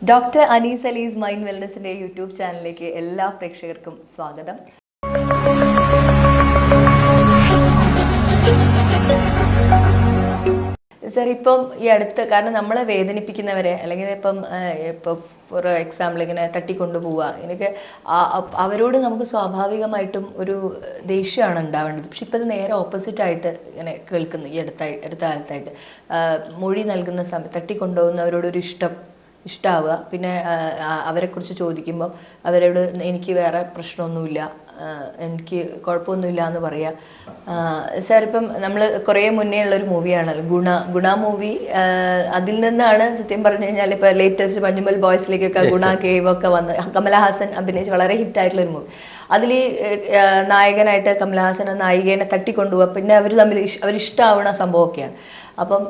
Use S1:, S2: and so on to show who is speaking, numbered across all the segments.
S1: Doctor Anees Ali's mind വെൽനസിന്റെ YouTube ചാനലിലേക്ക് എല്ലാ പ്രേക്ഷകർക്കും സ്വാഗതം. സർ, ഇപ്പം ഈ അടുത്ത് കാരണം നമ്മളെ വേദനിപ്പിക്കുന്നവരെ അല്ലെങ്കിൽ ഇപ്പം ഫോർ എക്സാമ്പിൾ ഇങ്ങനെ തട്ടിക്കൊണ്ടുപോവുക, എനിക്ക് അവരോട് നമുക്ക് സ്വാഭാവികമായിട്ടും ഒരു ദേഷ്യമാണ് ഉണ്ടാവേണ്ടത്. പക്ഷെ ഇപ്പം ഇത് നേരെ ഓപ്പോസിറ്റായിട്ട് ഇങ്ങനെ കേൾക്കുന്നു. ഈ അടുത്ത കാലത്തായിട്ട് മൊഴി നൽകുന്ന തട്ടിക്കൊണ്ടുപോകുന്നവരോടൊരു ഇഷ്ടമാവുക. പിന്നെ അവരെക്കുറിച്ച് ചോദിക്കുമ്പം അവരോട് എനിക്ക് വേറെ പ്രശ്നമൊന്നുമില്ല, എനിക്ക് കുഴപ്പമൊന്നുമില്ല എന്ന് പറയുക. സാർ, ഇപ്പം നമ്മൾ കുറേ മുന്നേ ഉള്ളൊരു മൂവിയാണല്ലോ ഗുണ മൂവി. അതിൽ നിന്നാണ് സത്യം പറഞ്ഞു കഴിഞ്ഞാൽ ഇപ്പോൾ ലേറ്റസ്റ്റ് മഞ്ഞുമൽ ബോയ്സിലേക്കൊക്കെ ഗുണ കേവ് ഒക്കെ വന്ന് കമലഹാസൻ അഭിനയിച്ച് വളരെ ഹിറ്റായിട്ടുള്ളൊരു മൂവി. അതിൽ നായകനായിട്ട് കമലഹാസൻ നായികേനെ തട്ടിക്കൊണ്ടുപോവുക, പിന്നെ അവർ തമ്മിൽ അവരിഷ്ടമാവുന്ന സംഭവമൊക്കെയാണ്. അപ്പം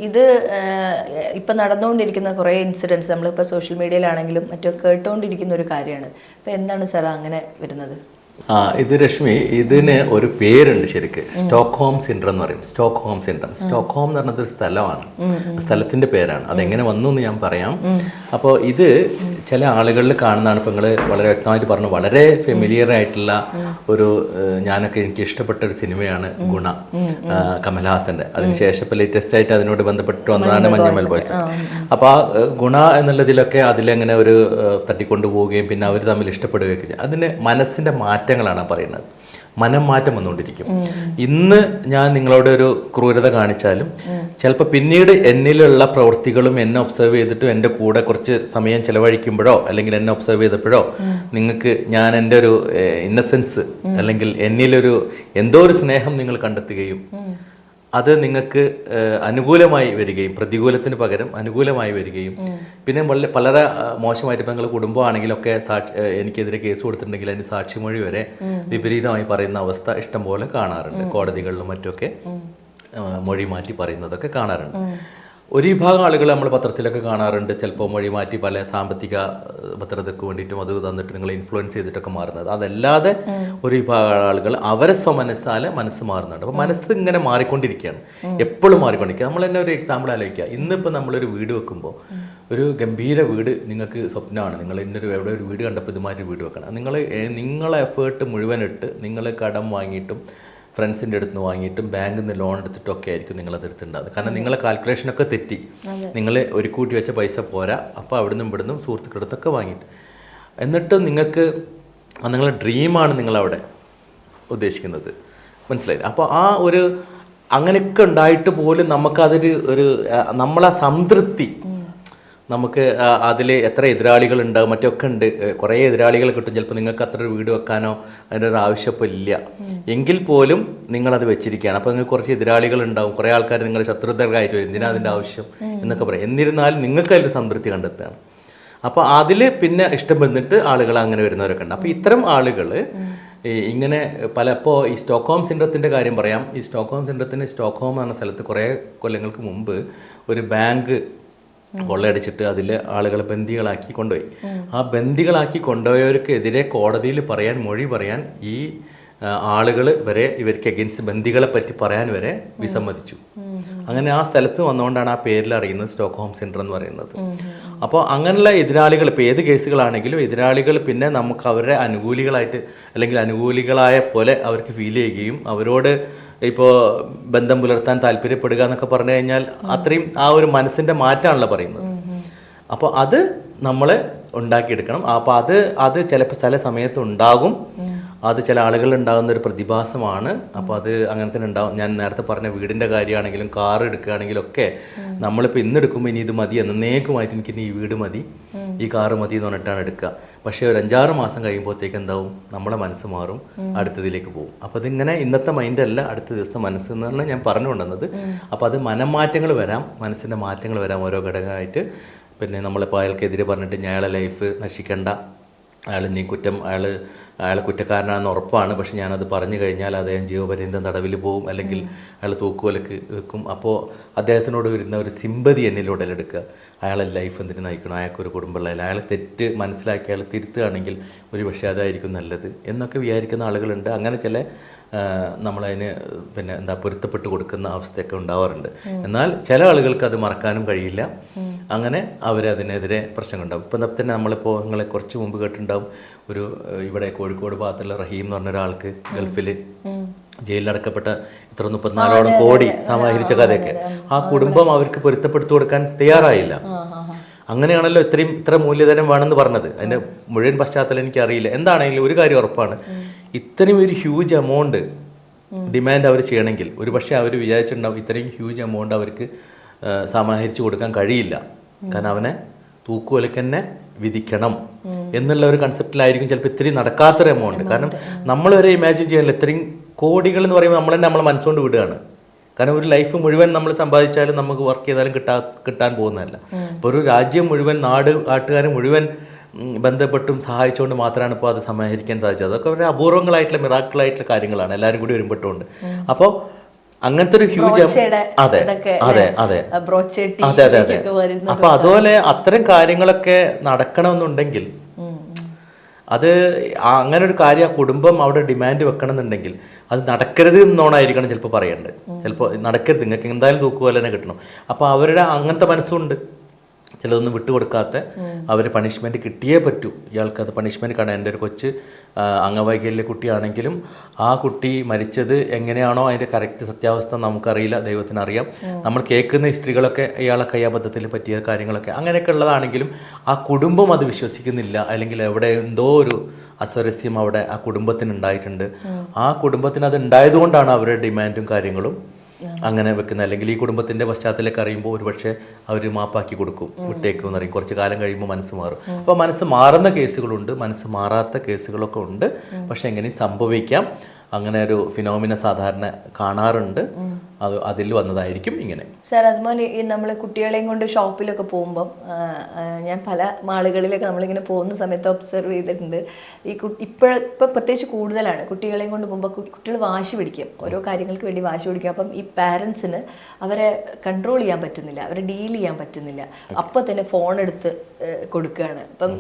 S1: ഇത് ഇപ്പം നടന്നുകൊണ്ടിരിക്കുന്ന കുറേ ഇൻസിഡൻസ് നമ്മളിപ്പോൾ സോഷ്യൽ മീഡിയയിലാണെങ്കിലും മറ്റോ കേട്ടുകൊണ്ടിരിക്കുന്ന ഒരു കാര്യമാണ്. അപ്പം എന്താണ് സാർ അങ്ങനെ വരുന്നത്?
S2: ഇത് രശ്മി, ഇതിന് ഒരു പേരുണ്ട് ശരിക്ക്. സ്റ്റോക്ക്ഹോം സിൻഡ്രം എന്ന് പറയും. Stockholm syndrome. സ്റ്റോക്ക്ഹോം എന്ന് പറഞ്ഞത് ഒരു സ്ഥലമാണ്, സ്ഥലത്തിന്റെ പേരാണ്. അതെങ്ങനെ വന്നു എന്ന് ഞാൻ പറയാം. അപ്പോൾ ഇത് ചില ആളുകളിൽ കാണുന്നതാണ്. ഇപ്പം നിങ്ങൾ വളരെ വ്യക്തമായിട്ട് പറഞ്ഞു, വളരെ ഫെമിലിയർ ആയിട്ടുള്ള ഒരു എനിക്ക് ഇഷ്ടപ്പെട്ട ഒരു സിനിമയാണ് ഗുണ, കമൽഹാസന്റെ. അതിനുശേഷം ഇപ്പോൾ ലേറ്റസ്റ്റ് ആയിട്ട് അതിനോട് ബന്ധപ്പെട്ട് വന്നതാണ് മഞ്ഞുമൽ ബോയ്സ്. അപ്പോൾ ആ ഗുണ എന്നുള്ളതിലൊക്കെ അതിലെങ്ങനെ ഒരു തട്ടിക്കൊണ്ടുപോവുകയും പിന്നെ അവർ തമ്മിൽ ഇഷ്ടപ്പെടുകയൊക്കെ ചെയ്യും. അതിന് മനസ്സിന്റെ മാറ്റങ്ങളാണ് പറയുന്നത്. മനം മാറ്റം വന്നുകൊണ്ടിരിക്കും. ഇന്ന് ഞാൻ നിങ്ങളോട് ഒരു ക്രൂരത കാണിച്ചാലും ചിലപ്പോൾ പിന്നീട് എന്നിലുള്ള പ്രവൃത്തികളും എന്നെ ഒബ്സർവ് ചെയ്തിട്ടും എൻ്റെ കൂടെ കുറച്ച് സമയം ചിലവഴിക്കുമ്പോഴോ അല്ലെങ്കിൽ എന്നെ ഒബ്സർവ് ചെയ്തപ്പോഴോ നിങ്ങൾക്ക് ഞാൻ എൻ്റെ ഒരു ഇന്നസെൻസ് അല്ലെങ്കിൽ എന്നിലൊരു എന്തോ ഒരു സ്നേഹം നിങ്ങൾ കണ്ടെത്തുകയും അത് നിങ്ങൾക്ക് അനുകൂലമായി വരികയും പ്രതികൂലത്തിന് പകരം അനുകൂലമായി വരികയും പിന്നെ വളരെ മോശമായിട്ട് ഇപ്പം നിങ്ങൾ കുടുംബമാണെങ്കിലൊക്കെ എനിക്കെതിരെ കേസ് കൊടുത്തിട്ടുണ്ടെങ്കിൽ അതിന് സാക്ഷിമൊഴി വരെ വിപരീതമായി പറയുന്ന അവസ്ഥ ഇഷ്ടംപോലെ കാണാറുണ്ട്. കോടതികളിലും മറ്റുമൊക്കെ മൊഴി മാറ്റി പറയുന്നതൊക്കെ കാണാറുണ്ട്. ഒരു വിഭാഗം ആളുകൾ നമ്മൾ പത്രത്തിലൊക്കെ കാണാറുണ്ട്, ചിലപ്പോൾ മൊഴി മാറ്റി പല സാമ്പത്തിക ഭദ്രതയ്ക്ക് വേണ്ടിയിട്ടും അത് തന്നിട്ട് നിങ്ങളെ ഇൻഫ്ലുവൻസ് ചെയ്തിട്ടൊക്കെ മാറുന്നത്. അതല്ലാതെ ഒരു വിഭാഗം ആളുകൾ അവരെ സ്വമനസ്സാലെ മനസ്സ് മാറുന്നുണ്ട്. അപ്പോൾ മനസ്സ് ഇങ്ങനെ മാറിക്കൊണ്ടിരിക്കുകയാണ്, എപ്പോഴും മാറിക്കൊണ്ടിരിക്കുക. നമ്മൾ തന്നെ ഒരു എക്സാമ്പിൾ ആലോചിക്കുക. ഇന്നിപ്പോൾ നമ്മളൊരു വീട് വെക്കുമ്പോൾ ഒരു ഗംഭീര വീട് നിങ്ങൾക്ക് സ്വപ്നമാണ്. നിങ്ങൾ എവിടെ ഒരു വീട് കണ്ടപ്പോൾ ഇതുമാതിരി വീട് വെക്കണം. നിങ്ങളെ എഫേർട്ട് മുഴുവൻ ഇട്ട് നിങ്ങൾ കടം വാങ്ങിയിട്ടും ഫ്രണ്ട്സിൻ്റെ അടുത്ത് നിന്ന് വാങ്ങിയിട്ടും ബാങ്കിൽ നിന്ന് ലോൺ എടുത്തിട്ടൊക്കെ ആയിരിക്കും നിങ്ങളത് എടുത്തിട്ടുണ്ടാകുന്നത്. കാരണം നിങ്ങളെ കാൽക്കുലേഷനൊക്കെ തെറ്റി. നിങ്ങൾ ഒരു കൂട്ടി വെച്ച പൈസ പോരാ, അപ്പോൾ അവിടുന്ന് ഇവിടുന്നും സുഹൃത്തുക്കളുടെ അടുത്തൊക്കെ വാങ്ങിയിട്ട് എന്നിട്ട് നിങ്ങളെ ഡ്രീമാണ് നിങ്ങളവിടെ ഉദ്ദേശിക്കുന്നത്. മനസ്സിലായില്ല? അപ്പോൾ ആ ഒരു അങ്ങനെയൊക്കെ ഉണ്ടായിട്ട് പോലും നമുക്കതൊരു നമ്മളെ സംതൃപ്തി നമുക്ക് അതിൽ എത്ര എതിരാളികൾ ഉണ്ടാകും മറ്റൊക്കെ ഉണ്ട്. കുറേ എതിരാളികൾ കിട്ടും. ചിലപ്പോൾ നിങ്ങൾക്ക് അത്ര ഒരു വീട് വെക്കാനോ അതിൻ്റെ ഒരു ആവശ്യമില്ല എങ്കിൽ പോലും നിങ്ങളത് വെച്ചിരിക്കുകയാണ്. അപ്പോൾ നിങ്ങൾക്ക് കുറച്ച് എതിരാളികൾ ഉണ്ടാവും, കുറേ ആൾക്കാർ നിങ്ങൾ ശത്രുതർക്കായിട്ട് വരും, എന്തിനാ അതിൻ്റെ ആവശ്യം എന്നൊക്കെ പറയും. എന്നിരുന്നാലും നിങ്ങൾക്ക് അതിൽ സംതൃപ്തി കണ്ടെത്തുകയാണ്. അപ്പോൾ അതിൽ പിന്നെ ഇഷ്ടപ്പെടുന്നിട്ട് ആളുകൾ അങ്ങനെ വരുന്നവരൊക്കെ ഉണ്ട്. അപ്പോൾ ഇത്തരം ആളുകൾ ഇങ്ങനെ ഇപ്പോൾ ഈ സ്റ്റോക്ക്ഹോം സിൻഡ്രത്തിൻ്റെ കാര്യം പറയാം. ഈ സ്റ്റോക്ക്ഹോം സ്റ്റോക്ക്ഹോം എന്ന സ്ഥലത്ത് കുറേ കൊല്ലങ്ങൾക്ക് മുമ്പ് ഒരു ബാങ്ക് കൊള്ളയടിച്ചിട്ട് അതിൽ ആളുകളെ ബന്ദികളാക്കി കൊണ്ടുപോയി. ആ ബന്ദികളാക്കി കൊണ്ടുപോയവർക്കെതിരെ കോടതിയിൽ മൊഴി പറയാൻ ഈ ആളുകൾ വരെ ഇവർക്ക് അഗെയിൻസ്റ്റ് ബന്ദികളെ പറ്റി പറയാൻ വരെ വിസമ്മതിച്ചു. അങ്ങനെ ആ സ്ഥലത്ത് വന്നുകൊണ്ടാണ് ആ പേരിൽ അറിയുന്നത് സ്റ്റോക്ക്ഹോം സിൻഡ്രം എന്ന് പറയുന്നത്. അപ്പോൾ അങ്ങനെയുള്ള എതിരാളികൾ, ഇപ്പോൾ ഏത് കേസുകളാണെങ്കിലും എതിരാളികൾ പിന്നെ നമുക്ക് അവരുടെ അനുകൂലികളായിട്ട് അല്ലെങ്കിൽ അനുകൂലികളായ പോലെ അവർക്ക് ഫീൽ ചെയ്യുകയും അവരോട് ഇപ്പോൾ ബന്ധം പുലർത്താൻ താല്പര്യപ്പെടുക എന്നൊക്കെ പറഞ്ഞു കഴിഞ്ഞാൽ അത്രയും ആ ഒരു മനസ്സിൻ്റെ മാറ്റമാണല്ലോ പറയുന്നത്. അപ്പോൾ അത് നമ്മൾ ഉണ്ടാക്കിയെടുക്കണം. അപ്പോൾ അത് ചിലപ്പോൾ ചില സമയത്ത് ഉണ്ടാകും. അത് ചില ആളുകളിൽ ഉണ്ടാകുന്ന ഒരു പ്രതിഭാസമാണ്. അപ്പോൾ അത് അങ്ങനെ തന്നെ ഉണ്ടാവും. ഞാൻ നേരത്തെ പറഞ്ഞ വീടിൻ്റെ കാര്യമാണെങ്കിലും കാർ എടുക്കുകയാണെങ്കിലും ഒക്കെ നമ്മളിപ്പോൾ ഇന്ന് എടുക്കുമ്പോൾ ഇനി ഇത് മതി, എന്നേക്കുമായിട്ട് എനിക്കിനി ഈ വീട് മതി, ഈ കാറ് മതി എന്ന് പറഞ്ഞിട്ടാണ് എടുക്കുക. പക്ഷേ ഒരു 5-6 മാസം കഴിയുമ്പോഴത്തേക്ക് എന്താവും, നമ്മുടെ മനസ്സ് മാറും, അടുത്തതിലേക്ക് പോകും. അപ്പോൾ അതിങ്ങനെ ഇന്നത്തെ മൈൻഡല്ല, അടുത്ത ദിവസത്തെ മനസ്സ് എന്നാണ് ഞാൻ പറഞ്ഞുകൊണ്ടുവന്നത്. അപ്പോൾ അത് മനംമാറ്റങ്ങൾ വരാം, മനസ്സിൻ്റെ മാറ്റങ്ങൾ വരാം ഓരോ ഘടകമായിട്ട്. പിന്നെ നമ്മളിപ്പോൾ അയാൾക്കെതിരെ പറഞ്ഞിട്ട് അയാളെ ലൈഫ് നശിക്കേണ്ട, അയാൾ കുറ്റക്കാരനാണെന്ന് ഉറപ്പാണ്, പക്ഷെ ഞാനത് പറഞ്ഞു കഴിഞ്ഞാൽ അദ്ദേഹം ജീവപര്യന്തം തടവിൽ പോകും, അല്ലെങ്കിൽ അയാൾ തൂക്കുകൊലക്ക് വെക്കും. അപ്പോൾ അദ്ദേഹത്തിനോട് വരുന്ന ഒരു സിമ്പതി എന്നിൽ ഉടലെടുക്കുക. അയാളെ ലൈഫ് എന്തിനു നയിക്കണം, അയാൾക്കൊരു കുടുംബമുള്ള, അയാൾ തെറ്റ് മനസ്സിലാക്കി അയാൾ തിരുത്തുകയാണെങ്കിൽ ഒരു പക്ഷേ അതായിരിക്കും നല്ലത് എന്നൊക്കെ വിചാരിക്കുന്ന ആളുകളുണ്ട്. അങ്ങനെ ചില നമ്മളതിന് പിന്നെ എന്താ പൊരുത്തപ്പെട്ട് കൊടുക്കുന്ന അവസ്ഥയൊക്കെ ഉണ്ടാവാറുണ്ട്. എന്നാൽ ചില ആളുകൾക്ക് അത് മറക്കാനും കഴിയില്ല. അങ്ങനെ അവരതിനെതിരെ പ്രശ്നങ്ങളുണ്ടാവും. ഇപ്പം തന്നെ നമ്മളിപ്പോൾ നിങ്ങളെ കുറച്ച് മുമ്പ് കേട്ടിട്ടുണ്ടാവും, ഒരു ഇവിടെ കോഴിക്കോട് ഭാഗത്തുള്ള റഹീം എന്ന് പറഞ്ഞ ഒരാൾക്ക് ഗൾഫിൽ ജയിലിലടക്കപ്പെട്ട 34 കോടി സമാഹരിച്ച കഥയൊക്കെ ആ കുടുംബം അവർക്ക് പൊരുത്തപ്പെടുത്തി കൊടുക്കാൻ തയ്യാറായില്ല. അങ്ങനെയാണല്ലോ ഇത്ര മൂല്യധനം വേണമെന്ന് പറഞ്ഞത്. അതിൻ്റെ മുഴുവൻ പശ്ചാത്തലം എനിക്കറിയില്ല. എന്താണെങ്കിലും ഒരു കാര്യം ഉറപ്പാണ്, ഇത്രയും ഒരു ഹ്യൂജ് എമൗണ്ട് ഡിമാൻഡ് അവർ ചെയ്യണമെങ്കിൽ ഒരു പക്ഷേ അവർ വിചാരിച്ചിട്ടുണ്ടാവും ഇത്രയും ഹ്യൂജ് എമൗണ്ട് അവർക്ക് സമാഹരിച്ചു കൊടുക്കാൻ കഴിയില്ല. കാരണം അവനെ തൂക്കുകൊലയ്ക്ക് തന്നെ വിധിക്കണം എന്നുള്ള ഒരു കൺസെപ്റ്റിലായിരിക്കും ചിലപ്പോൾ ഇത്രയും നടക്കാത്തൊരു എമൗണ്ട്. കാരണം നമ്മൾ വരെ ഇമാജിൻ ചെയ്യാനില്ല, ഇത്രയും കോടികൾ എന്ന് പറയുമ്പോൾ നമ്മൾ തന്നെ നമ്മളെ മനസ്സുകൊണ്ട് വിടുകയാണ്. കാരണം ഒരു ലൈഫ് മുഴുവൻ നമ്മൾ സമ്പാദിച്ചാലും നമുക്ക് വർക്ക് ചെയ്താലും കിട്ടാൻ പോകുന്നതല്ല. ഇപ്പോൾ ഒരു രാജ്യം മുഴുവൻ നാട്ടുകാർ മുഴുവൻ ബന്ധപ്പെട്ടും സഹായിച്ചുകൊണ്ട് മാത്രമാണ് ഇപ്പോൾ അത് സമാഹരിക്കാൻ സാധിച്ചത്. അതൊക്കെ ഒരു അപൂർവങ്ങളായിട്ടുള്ള മിറാക്കിളായിട്ടുള്ള കാര്യങ്ങളാണ് എല്ലാവരും കൂടി വരുമ്പോട്ടുണ്ട്. അപ്പോൾ അങ്ങനത്തെ ഒരു ഹ്യൂജ് അതെ അതെ അതെ അതെ അതെ അതെ. അപ്പോൾ അതുപോലെ അത്തരം കാര്യങ്ങളൊക്കെ നടക്കണമെന്നുണ്ടെങ്കിൽ അത് അങ്ങനെ ഒരു കാര്യം ആ കുടുംബം അവിടെ ഡിമാൻഡ് വെക്കണം എന്നുണ്ടെങ്കിൽ അത് നടക്കരുത് എന്നോണായിരിക്കണം ചിലപ്പോൾ പറയേണ്ടത്. ചിലപ്പോൾ നടക്കരുത്, നിങ്ങൾക്ക് എന്തായാലും തൂക്കുപോലെ തന്നെ കിട്ടണം. അപ്പോൾ അവരുടെ അങ്ങനത്തെ മനസ്സുണ്ട്. ചിലതൊന്നും വിട്ടുകൊടുക്കാത്ത അവർ പണിഷ്മെൻറ്റ് കിട്ടിയേ പറ്റൂ, ഇയാൾക്ക് അത് പണിഷ്മെൻറ്റ് കാണാൻ. എൻ്റെ ഒരു കൊച്ച് അംഗവൈകല്യ കുട്ടിയാണെങ്കിലും ആ കുട്ടി മരിച്ചത് എങ്ങനെയാണോ അതിൻ്റെ കറക്റ്റ് സത്യാവസ്ഥ നമുക്കറിയില്ല, ദൈവത്തിനറിയാം. നമ്മൾ കേൾക്കുന്ന സ്ത്രീകളൊക്കെ ഇയാളെ കയ്യാബദ്ധത്തിൽ പറ്റിയ കാര്യങ്ങളൊക്കെ അങ്ങനെയൊക്കെ ഉള്ളതാണെങ്കിലും ആ കുടുംബം അത് വിശ്വസിക്കുന്നില്ല. അല്ലെങ്കിൽ എവിടെ എന്തോ ഒരു അസ്വരസ്യം അവിടെ ആ കുടുംബത്തിന് ഉണ്ടായിട്ടുണ്ട്. ആ കുടുംബത്തിന് അത് ഉണ്ടായതുകൊണ്ടാണ് അവരുടെ ഡിമാൻഡും കാര്യങ്ങളും അങ്ങനെ വെക്കുന്നത്. അല്ലെങ്കിൽ ഈ കുടുംബത്തിൻ്റെ പശ്ചാത്തലമൊക്കെ അറിയുമ്പോൾ ഒരുപക്ഷെ അവർ മാപ്പാക്കി കൊടുക്കും, വിട്ടേക്കും എന്നറിയും. കുറച്ച് കാലം കഴിയുമ്പോൾ മനസ്സ് മാറും. അപ്പോൾ മനസ്സ് മാറുന്ന കേസുകളുണ്ട്, മനസ്സ് മാറാത്ത കേസുകളൊക്കെ ഉണ്ട്. പക്ഷെ എങ്ങനെ സംഭവിക്കാം, അങ്ങനെ ഒരു ഫിനോമിന സാധാരണ കാണാറുണ്ട്. അതിൽ വന്നതായിരിക്കും ഇങ്ങനെ.
S1: സാർ, അതുപോലെ ഈ നമ്മൾ കുട്ടികളെയും കൊണ്ട് ഷോപ്പിലൊക്കെ പോകുമ്പം ഞാൻ പല മാളുകളിലൊക്കെ നമ്മളിങ്ങനെ പോകുന്ന സമയത്ത് ഒബ്സർവ് ചെയ്തിട്ടുണ്ട്. ഈ ഇപ്പം പ്രത്യേകിച്ച് കൂടുതലാണ് കുട്ടികളെയും കൊണ്ട് പോകുമ്പോൾ കുട്ടികൾ വാശി പിടിക്കും, ഓരോ കാര്യങ്ങൾക്ക് വേണ്ടി വാശി പിടിക്കും. അപ്പം ഈ പാരൻസിന് അവരെ കൺട്രോൾ ചെയ്യാൻ പറ്റുന്നില്ല, അവരെ ഡീൽ ചെയ്യാൻ പറ്റുന്നില്ല. അപ്പോൾ തന്നെ ഫോൺ എടുത്ത് കൊടുക്കുകയാണ്. അപ്പം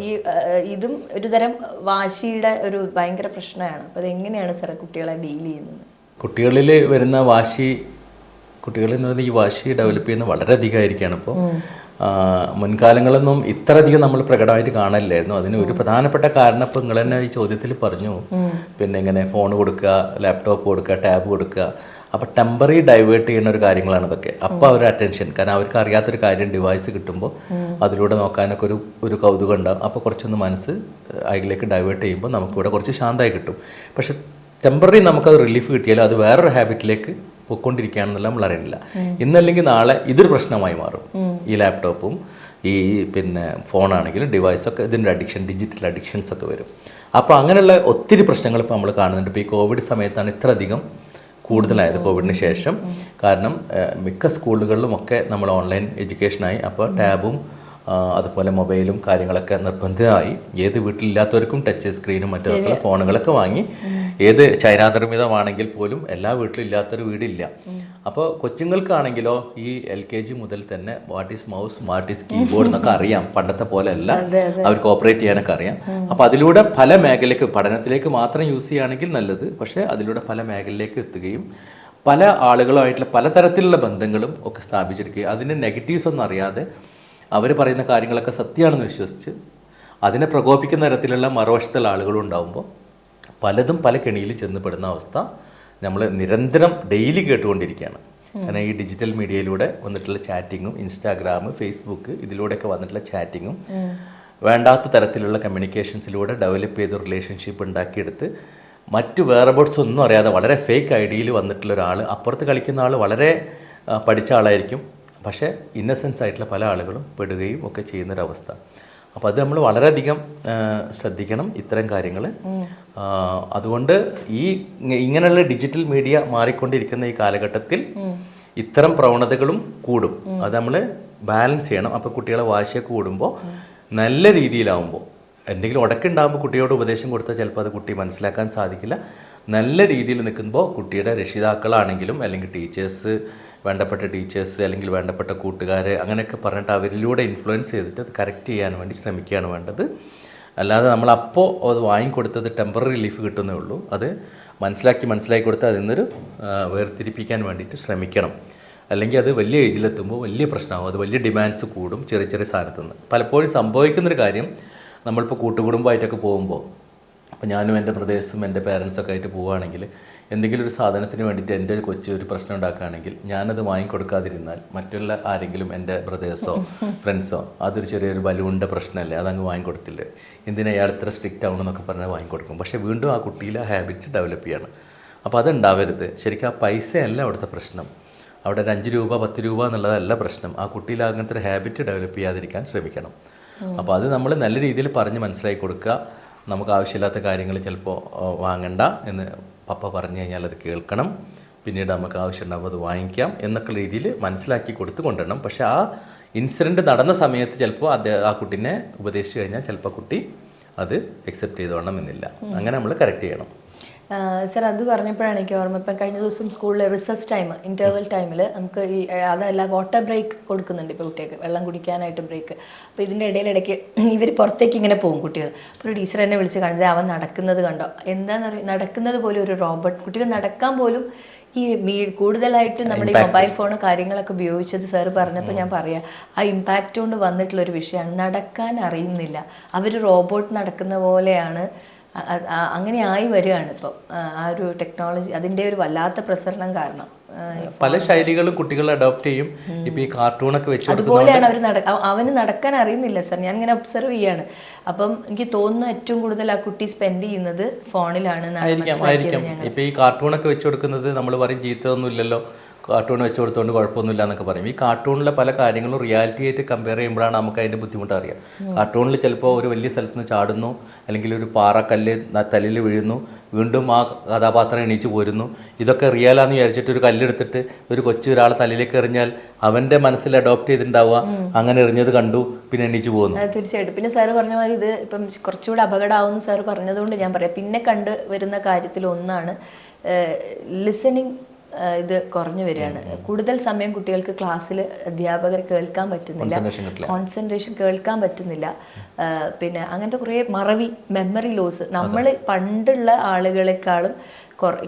S1: ഇതും ഒരു തരം വാശിയുടെ ഒരു ഭയങ്കര പ്രശ്നമാണ്. അപ്പം അതെങ്ങനെയാണ് സാർ കുട്ടികളെ ഡീൽ ചെയ്യുന്നത്?
S2: കുട്ടികളിൽ വരുന്ന വാശി, കുട്ടികളിൽ നിന്ന് ഈ വാശി ഡെവലപ്പ് ചെയ്യുന്നത് വളരെ അധികമായിരിക്കുകയാണ്. ഇപ്പോൾ മുൻകാലങ്ങളൊന്നും ഇത്ര അധികം നമ്മൾ പ്രകടമായിട്ട് കാണലില്ലായിരുന്നു. അതിന് ഒരു പ്രധാനപ്പെട്ട കാരണം ഇപ്പോൾ നിങ്ങൾ തന്നെ ഈ ചോദ്യത്തിൽ പറഞ്ഞു, പിന്നെ ഇങ്ങനെ ഫോൺ കൊടുക്കുക, ലാപ്ടോപ്പ് കൊടുക്കുക, ടാബ് കൊടുക്കുക. അപ്പോൾ ടെമ്പററി ഡൈവേർട്ട് ചെയ്യുന്ന ഒരു കാര്യങ്ങളാണ് ഇതൊക്കെ. അപ്പോൾ അവർ അറ്റൻഷൻ, കാരണം അവർക്ക് അറിയാത്തൊരു കാര്യം ഡിവൈസ് കിട്ടുമ്പോൾ അതിലൂടെ നോക്കാനൊക്കെ ഒരു കൗതുകം ഉണ്ടാകും. അപ്പോൾ കുറച്ചൊന്ന് മനസ്സ് അതിലേക്ക് ഡൈവേർട്ട് ചെയ്യുമ്പോൾ നമുക്കിവിടെ കുറച്ച് ശാന്തമായി കിട്ടും. പക്ഷെ ടെമ്പററി നമുക്കത് റിലീഫ് കിട്ടിയാലും അത് വേറൊരു ഹാബിറ്റിലേക്ക് പോയിക്കൊണ്ടിരിക്കുകയാണെന്നുള്ള നമ്മൾ അറിയില്ല. ഇന്നല്ലെങ്കിൽ നാളെ ഇതൊരു പ്രശ്നമായി മാറും. ഈ ലാപ്ടോപ്പും ഈ പിന്നെ ഫോണാണെങ്കിലും ഡിവൈസൊക്കെ ഇതിൻ്റെ അഡിക്ഷൻ, ഡിജിറ്റൽ അഡിക്ഷൻസ് ഒക്കെ വരും. അപ്പോൾ അങ്ങനെയുള്ള ഒത്തിരി പ്രശ്നങ്ങൾ ഇപ്പോൾ നമ്മൾ കാണുന്നുണ്ട്. ഇപ്പോൾ ഈ കോവിഡ് സമയത്താണ് ഇത്ര അധികം കൂടുതലായത്, കോവിഡിന് ശേഷം. കാരണം മിക്ക സ്കൂളുകളിലുമൊക്കെ നമ്മൾ ഓൺലൈൻ എഡ്യൂക്കേഷനായി. അപ്പോൾ ടാബും അതുപോലെ മൊബൈലും കാര്യങ്ങളൊക്കെ നിർബന്ധമായി. ഏത് വീട്ടിലില്ലാത്തവർക്കും ടച്ച് സ്ക്രീനും മറ്റുള്ള ഫോണുകളൊക്കെ വാങ്ങി. ഏത് ചൈനാനിർമ്മിതമാണെങ്കിൽ പോലും എല്ലാ വീട്ടിലും ഇല്ലാത്തൊരു വീടില്ല. അപ്പോൾ കൊച്ചുങ്ങൾക്കാണെങ്കിലോ ഈ LKG മുതൽ തന്നെ what is mouse, what is keyboard എന്നൊക്കെ അറിയാം. പണ്ടത്തെ പോലെ അല്ല, അവർക്ക് ഓപ്പറേറ്റ് ചെയ്യാനൊക്കെ അറിയാം. അപ്പോൾ അതിലൂടെ പല മേഖലയ്ക്ക്, പഠനത്തിലേക്ക് മാത്രം യൂസ് ചെയ്യുകയാണെങ്കിൽ നല്ലത്. പക്ഷേ അതിലൂടെ പല മേഖലയിലേക്ക് എത്തുകയും പല ആളുകളുമായിട്ടുള്ള പലതരത്തിലുള്ള ബന്ധങ്ങളും ഒക്കെ സ്ഥാപിച്ചെടുക്കുകയും അതിൻ്റെ നെഗറ്റീവ്സ് ഒന്നും അറിയാതെ അവർ പറയുന്ന കാര്യങ്ങളൊക്കെ സത്യമാണെന്ന് വിശ്വസിച്ച് അതിനെ പ്രകോപിക്കുന്ന തരത്തിലുള്ള മറുവശത്തുള്ള ആളുകളും ഉണ്ടാകുമ്പോൾ പലതും പല കെണിയിലും ചെന്നപ്പെടുന്ന അവസ്ഥ നമ്മൾ നിരന്തരം ഡെയിലി കേട്ടുകൊണ്ടിരിക്കുകയാണ്. കാരണം ഈ ഡിജിറ്റൽ മീഡിയയിലൂടെ വന്നിട്ടുള്ള ചാറ്റിങ്ങും, ഇൻസ്റ്റാഗ്രാം, ഫേസ്ബുക്ക്, ഇതിലൂടെയൊക്കെ വന്നിട്ടുള്ള ചാറ്റിങ്ങും വേണ്ടാത്ത തരത്തിലുള്ള കമ്മ്യൂണിക്കേഷൻസിലൂടെ ഡെവലപ്പ് ചെയ്ത് റിലേഷൻഷിപ്പ് ഉണ്ടാക്കിയെടുത്ത് മറ്റു വേറബോട്ട്സ് ഒന്നും അറിയാതെ വളരെ ഫേക്ക് ഐഡിയയിൽ വന്നിട്ടുള്ള ഒരാൾ, അപ്പുറത്ത് കളിക്കുന്ന ആൾ വളരെ പഠിച്ച ആളായിരിക്കും, പക്ഷേ ഇന്നസെൻസ് ആയിട്ടുള്ള പല ആളുകളും പെടുകയും ഒക്കെ ചെയ്യുന്നൊരവസ്ഥ. അപ്പോൾ അത് നമ്മൾ വളരെയധികം ശ്രദ്ധിക്കണം ഇത്തരം കാര്യങ്ങൾ. അതുകൊണ്ട് ഇങ്ങനെയുള്ള ഡിജിറ്റൽ മീഡിയ മാറിക്കൊണ്ടിരിക്കുന്ന ഈ കാലഘട്ടത്തിൽ ഇത്തരം പ്രവണതകളും കൂടും. അത് നമ്മൾ ബാലൻസ് ചെയ്യണം. അപ്പോൾ കുട്ടികളെ വാശിയൊക്കെ കൂടുമ്പോൾ നല്ല രീതിയിലാവുമ്പോൾ, എന്തെങ്കിലും ഉടക്കുണ്ടാകുമ്പോൾ കുട്ടിയോട് ഉപദേശം കൊടുത്താൽ ചിലപ്പോൾ അത് കുട്ടി മനസ്സിലാക്കാൻ സാധിക്കില്ല. നല്ല രീതിയിൽ നിൽക്കുമ്പോൾ കുട്ടിയുടെ രക്ഷിതാക്കളാണെങ്കിലും അല്ലെങ്കിൽ ടീച്ചേഴ്സ് വേണ്ടപ്പെട്ട ടീച്ചേഴ്സ് അല്ലെങ്കിൽ വേണ്ടപ്പെട്ട കൂട്ടുകാർ അങ്ങനെയൊക്കെ പറഞ്ഞിട്ട് അവരിലൂടെ ഇൻഫ്ലുവൻസ് ചെയ്തിട്ട് അത് കറക്റ്റ് ചെയ്യാൻ വേണ്ടി ശ്രമിക്കുകയാണ് വേണ്ടത്. അല്ലാതെ നമ്മളപ്പോൾ അത് വാങ്ങിക്കൊടുത്തത് ടെമ്പററി റിലീഫ് കിട്ടുന്നേ ഉള്ളൂ. അത് മനസ്സിലാക്കി കൊടുത്ത് അതിൽ നിന്നൊരു വേർതിരിപ്പിക്കാൻ വേണ്ടിയിട്ട് ശ്രമിക്കണം. അല്ലെങ്കിൽ അത് വലിയ ഏജിലെത്തുമ്പോൾ വലിയ പ്രശ്നമാകും. അത് വലിയ ഡിമാൻഡ്സ് കൂടും ചെറിയ സാധനത്തിൽ നിന്ന്. പലപ്പോഴും സംഭവിക്കുന്നൊരു കാര്യം, നമ്മളിപ്പോൾ കൂട്ടുകുടുംബമായിട്ടൊക്കെ പോകുമ്പോൾ, അപ്പോൾ ഞാനും എൻ്റെ ബ്രദേഴ്സും എൻ്റെ പേരൻസൊക്കെ ആയിട്ട് പോവുകയാണെങ്കിൽ എന്തെങ്കിലും ഒരു സാധനത്തിന് വേണ്ടിയിട്ട് എൻ്റെ ഒരു കൊച്ചു ഒരു പ്രശ്നം ഉണ്ടാക്കുകയാണെങ്കിൽ ഞാനത് വാങ്ങിക്കൊടുക്കാതിരുന്നാൽ മറ്റുള്ള ആരെങ്കിലും എൻ്റെ ബ്രദേഴ്സോ ഫ്രണ്ട്സോ അതൊരു ചെറിയൊരു ബലൂണിൻ്റെ പ്രശ്നമല്ലേ, അതങ്ങ് വാങ്ങിക്കൊടുത്തില്ലേ, എന്തിനാ അയാൾ ഇത്ര സ്ട്രിക്റ്റ് ആവണമെന്നൊക്കെ പറഞ്ഞാൽ വാങ്ങിക്കൊടുക്കും. പക്ഷേ വീണ്ടും ആ കുട്ടിയിൽ ആ ഹാബിറ്റ് ഡെവലപ്പ് ചെയ്യണം. അപ്പോൾ അതുണ്ടാവരുത്. ശരിക്കും ആ പൈസയല്ല അവിടുത്തെ പ്രശ്നം. അവിടെ ഒരു 5 രൂപ 10 രൂപ എന്നുള്ളതല്ല പ്രശ്നം. ആ കുട്ടിയിൽ അങ്ങനത്തെ ഒരു ഹാബിറ്റ് ഡെവലപ്പ് ചെയ്യാതിരിക്കാൻ ശ്രമിക്കണം. അപ്പോൾ അത് നമ്മൾ നല്ല രീതിയിൽ പറഞ്ഞ് മനസ്സിലാക്കി കൊടുക്കുക. നമുക്ക് ആവശ്യമില്ലാത്ത കാര്യങ്ങൾ ചിലപ്പോൾ വാങ്ങണ്ട എന്ന് പപ്പ പറഞ്ഞു കഴിഞ്ഞാൽ അത് കേൾക്കണം. പിന്നീട് നമുക്ക് ആവശ്യമുണ്ടാകുമ്പോൾ അത് വാങ്ങിക്കാം എന്നൊക്കെ രീതിയിൽ മനസ്സിലാക്കി കൊടുത്ത് കൊണ്ടുവരണം. പക്ഷേ ആ ഇൻസിഡൻറ്റ് നടന്ന സമയത്ത് ചിലപ്പോൾ ആ കുട്ടീനെ ഉപദേശിച്ച് കഴിഞ്ഞാൽ ചിലപ്പോൾ കുട്ടി അത് അക്സെപ്റ്റ് ചെയ്തോളണം എന്നില്ല. അങ്ങനെ നമ്മൾ കറക്റ്റ് ചെയ്യണം.
S1: സർ, അത് പറഞ്ഞപ്പോഴാണ് എനിക്ക് ഓർമ്മ, ഇപ്പം കഴിഞ്ഞ ദിവസം സ്കൂളിൽ റിസസ് ടൈം, ഇൻ്റർവൽ ടൈമിൽ നമുക്ക് ഈ അതല്ല വാട്ടർ ബ്രേക്ക് കൊടുക്കുന്നുണ്ട് ഇപ്പോൾ കുട്ടികൾക്ക്, വെള്ളം കുടിക്കാനായിട്ട് ബ്രേക്ക്. അപ്പോൾ ഇതിൻ്റെ ഇടയ്ക്ക് ഇവർ പുറത്തേക്ക് ഇങ്ങനെ പോകും കുട്ടികൾ. അപ്പോൾ ഒരു ടീച്ചർ എന്നെ വിളിച്ച് കാണിച്ചാൽ അവൻ നടക്കുന്നത് കണ്ടോ, എന്താണെന്ന് നടക്കുന്നത് പോലും ഒരു റോബോട്ട്, കുട്ടികൾ നടക്കാൻ പോലും ഈ കൂടുതലായിട്ട് നമ്മുടെ ഈ മൊബൈൽ ഫോൺ കാര്യങ്ങളൊക്കെ ഉപയോഗിച്ചത് സാറ് പറഞ്ഞപ്പോൾ ഞാൻ പറയാം, ആ ഇമ്പാക്റ്റ് കൊണ്ട് വന്നിട്ടുള്ളൊരു വിഷയമാണ്. നടക്കാൻ അറിയുന്നില്ല, അവർ റോബോട്ട് നടക്കുന്ന പോലെയാണ്. അങ്ങനെ ആയി വരികയാണ് ഇപ്പം ആ ഒരു ടെക്നോളജി, അതിൻ്റെ ഒരു വല്ലാത്ത പ്രസരണം കാരണം.
S2: പല ശൈലികളും കുട്ടികൾ അഡോപ്റ്റ് ചെയ്യും. ഇപ്പം ഈ കാർട്ടൂണൊക്കെ വെച്ച്
S1: അതുപോലെയാണ് അവന് നടക്കാൻ അറിയുന്നില്ല സർ, ഞാൻ ഇങ്ങനെ ഒബ്സർവ് ചെയ്യാണ്. അപ്പം എനിക്ക് തോന്നുന്നു ഏറ്റവും കൂടുതൽ ആ കുട്ടി സ്പെൻഡ് ചെയ്യുന്നത് ഫോണിലാണ്.
S2: ആയിരിക്കും. ഇപ്പം ഈ കാർട്ടൂണൊക്കെ വെച്ച് കൊടുക്കുന്നത് നമ്മൾ പറയും ചീത്തയൊന്നും ഇല്ലല്ലോ, കാർട്ടൂൺ വെച്ച് കൊടുത്തുകൊണ്ട് കുഴപ്പമൊന്നുമില്ല എന്നൊക്കെ പറയും. ഈ കാർട്ടൂണിലെ പല കാര്യങ്ങളും റിയാലിറ്റി ആയിട്ട് കമ്പയർ ചെയ്യുമ്പോഴാണ് നമുക്ക് അതിൻ്റെ ബുദ്ധിമുട്ട് അറിയാം. കാർട്ടൂണിൽ ചിലപ്പോൾ ഒരു വലിയ സ്ഥലത്ത് നിന്ന് ചാടുന്നു, അല്ലെങ്കിൽ ഒരു പാറക്കല്ല് തലയിൽ വീഴുന്നു, വീണ്ടും ആ കഥാപാത്രം എണീച്ച് പോരുന്നു. ഇതൊക്കെ റിയലാന്ന് വിചാരിച്ചിട്ട് ഒരു കല്ലെടുത്തിട്ട് ഒരു കൊച്ചു ഒരാളെ തലയിലേക്ക് എറിഞ്ഞാൽ അവൻ്റെ മനസ്സിൽ അഡോപ്റ്റ് ചെയ്തിട്ടുണ്ടാവുക, അങ്ങനെ എറിഞ്ഞത് കണ്ടു പിന്നെ എണീച്ച് പോകുന്നു.
S1: തീർച്ചയായിട്ടും. പിന്നെ സാറ് പറഞ്ഞ മാതിരി ഇത് ഇപ്പം കുറച്ചുകൂടെ അപകടമാവുമെന്ന് സാറ് പറഞ്ഞതുകൊണ്ട് ഞാൻ പറയാം, പിന്നെ കണ്ട് വരുന്ന കാര്യത്തിൽ ഒന്നാണ് ലിസണിങ്. ഇത് കുറഞ്ഞു വരികയാണ്. കൂടുതൽ സമയം കുട്ടികൾക്ക് ക്ലാസ്സിൽ അധ്യാപകരെ കേൾക്കാൻ പറ്റുന്നില്ല, കോൺസെൻട്രേഷൻ കേൾക്കാൻ പറ്റുന്നില്ല. പിന്നെ അങ്ങനത്തെ കുറേ മെമ്മറി ലോസ് നമ്മൾ പണ്ടുള്ള ആളുകളെക്കാളും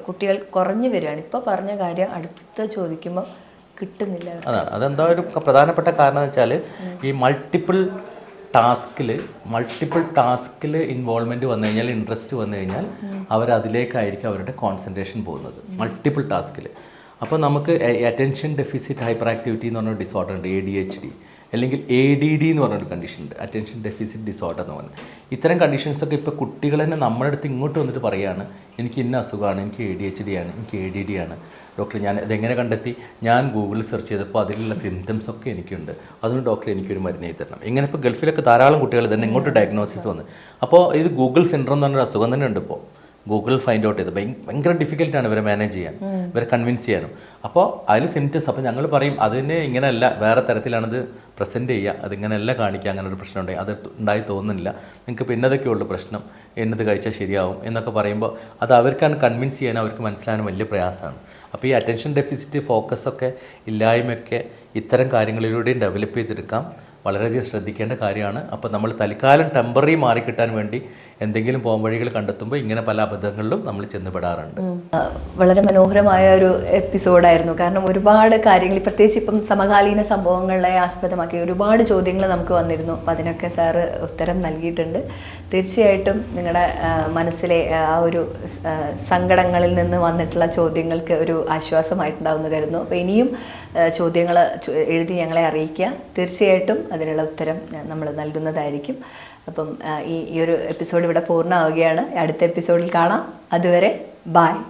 S1: കുട്ടികൾ കുറഞ്ഞു വരികയാണ്. ഇപ്പോൾ പറഞ്ഞ കാര്യം അടുത്ത ചോദിക്കുമ്പോൾ കിട്ടുന്നില്ല.
S2: അതാണ് അതെന്താ ഒരു പ്രധാനപ്പെട്ട കാരണം എന്ന് വെച്ചാൽ ഈ മൾട്ടിപ്പിൾ ടാസ്കിൽ ഇൻവോൾവ്മെൻറ്റ് വന്നു കഴിഞ്ഞാൽ, ഇൻട്രസ്റ്റ് വന്നു കഴിഞ്ഞാൽ അവരതിലേക്കായിരിക്കും അവരുടെ കോൺസെൻട്രേഷൻ പോകുന്നത്, മൾട്ടിപ്പിൾ ടാസ്കിൽ. അപ്പോൾ നമുക്ക് അറ്റൻഷൻ ഡെഫിസിറ്റ് ഹൈപ്പർ ആക്ടിവിറ്റി എന്ന് പറഞ്ഞൊരു ഡിസോർഡർ ഉണ്ട്, ADHD, അല്ലെങ്കിൽ ADD എന്ന് പറഞ്ഞൊരു കണ്ടീഷൻ ഉണ്ട്, അറ്റൻഷൻ ഡെഫിസിറ്റ് ഡിസോർഡർ എന്ന് പറഞ്ഞത്. ഇത്തരം കണ്ടീഷൻസൊക്കെ ഇപ്പോൾ കുട്ടികൾ തന്നെ നമ്മുടെ അടുത്ത് ഇങ്ങോട്ട് വന്നിട്ട് പറയുകയാണ്, എനിക്ക് ഇന്ന അസുഖമാണ്, എനിക്ക് ADHD ആണ്, എനിക്ക് ADD ആണ് ഡോക്ടർ, ഞാൻ ഇതെങ്ങനെ കണ്ടെത്തി, ഞാൻ ഗൂഗിളിൽ സെർച്ച് ചെയ്തപ്പോൾ അതിലുള്ള സിംറ്റംസ് ഒക്കെ എനിക്കുണ്ട്, അതുകൊണ്ട് ഡോക്ടർ എനിക്കൊരു മരുന്ന് എഴുതി തരണം. ഇങ്ങനെ ഇപ്പോൾ ഗൾഫിലൊക്കെ ധാരാളം കുട്ടികൾ തന്നെ ഇങ്ങോട്ട് ഡയഗ്നോസിസ് വന്ന്. അപ്പോൾ ഇത് ഗൂഗിൾ സിൻഡ്രോം എന്ന് പറഞ്ഞൊരു അസുഖം തന്നെ ഉണ്ട് ഇപ്പോൾ. ഗൂഗിൾ ഫൈൻഡ് ഔട്ട് ചെയ്ത് ഭയങ്കര ഡിഫിക്കൽട്ടാണ് ഇവരെ മാനേജ് ചെയ്യാൻ, ഇവരെ കൺവിൻസ് ചെയ്യാനും. അപ്പോൾ അതിൽ സിംറ്റംസ്, അപ്പോൾ ഞങ്ങൾ പറയും അതിനെ ഇങ്ങനെയല്ല, വേറെ തരത്തിലാണത് പ്രസൻറ്റ് ചെയ്യുക, അതിങ്ങനെയല്ല കാണിക്കുക, അങ്ങനെ ഒരു പ്രശ്നം ഉണ്ടായി, അത് ഉണ്ടായി തോന്നുന്നില്ല, നിങ്ങൾക്ക് പിന്നെ ഇതൊക്കെയുള്ളൂ പ്രശ്നം, എന്നത് കഴിച്ചാൽ ശരിയാവും എന്നൊക്കെ പറയുമ്പോൾ അത് അവർക്കാണ് കൺവിൻസ് ചെയ്യാൻ, അവർക്ക് മനസ്സിലാകാൻ വലിയ പ്രയാസമാണ്. അപ്പോൾ ഈ അറ്റൻഷൻ ഡെഫിസിറ്റ്, ഫോക്കസൊക്കെ ഇല്ലായ്മയൊക്കെ ഇത്തരം കാര്യങ്ങളിലൂടെയും ഡെവലപ്പ് ചെയ്തെടുക്കാം. വളരെയധികം ശ്രദ്ധിക്കേണ്ട കാര്യമാണ്. അപ്പോൾ നമ്മൾ തൽക്കാലം ടെമ്പററി മാറിക്കിട്ടാൻ വേണ്ടി എന്തെങ്കിലും പോംവഴികൾ കണ്ടെത്തുമ്പോൾ ഇങ്ങനെ പല അബദ്ധങ്ങളിലും നമ്മൾ ചെന്നുപെടാറുണ്ട്.
S1: വളരെ മനോഹരമായ ഒരു എപ്പിസോഡായിരുന്നു. കാരണം ഒരുപാട് കാര്യങ്ങൾ, പ്രത്യേകിച്ച് ഇപ്പം സമകാലീന സംഭവങ്ങളെ ആസ്പദമാക്കി ഒരുപാട് ചോദ്യങ്ങൾ നമുക്ക് വന്നിരുന്നു. അപ്പം അതിനൊക്കെ സാറ് ഉത്തരം നൽകിയിട്ടുണ്ട്. തീർച്ചയായിട്ടും നിങ്ങളുടെ മനസ്സിലെ ആ ഒരു സങ്കടങ്ങളിൽ നിന്ന് വന്നിട്ടുള്ള ചോദ്യങ്ങൾക്ക് ഒരു ആശ്വാസമായിട്ടുണ്ടാവുമെന്ന് കരുതുന്നു. അപ്പോൾ ഇനിയും ചോദ്യങ്ങൾ എഴുതി ഞങ്ങളെ അറിയിക്കുക. തീർച്ചയായിട്ടും അതിനുള്ള ഉത്തരം നമ്മൾ നൽകുന്നതായിരിക്കും. അപ്പം ഈ ഒരു എപ്പിസോഡ് ഇവിടെ പൂർണ്ണമാവുകയാണ്. അടുത്ത എപ്പിസോഡിൽ കാണാം. അതുവരെ ബായ്.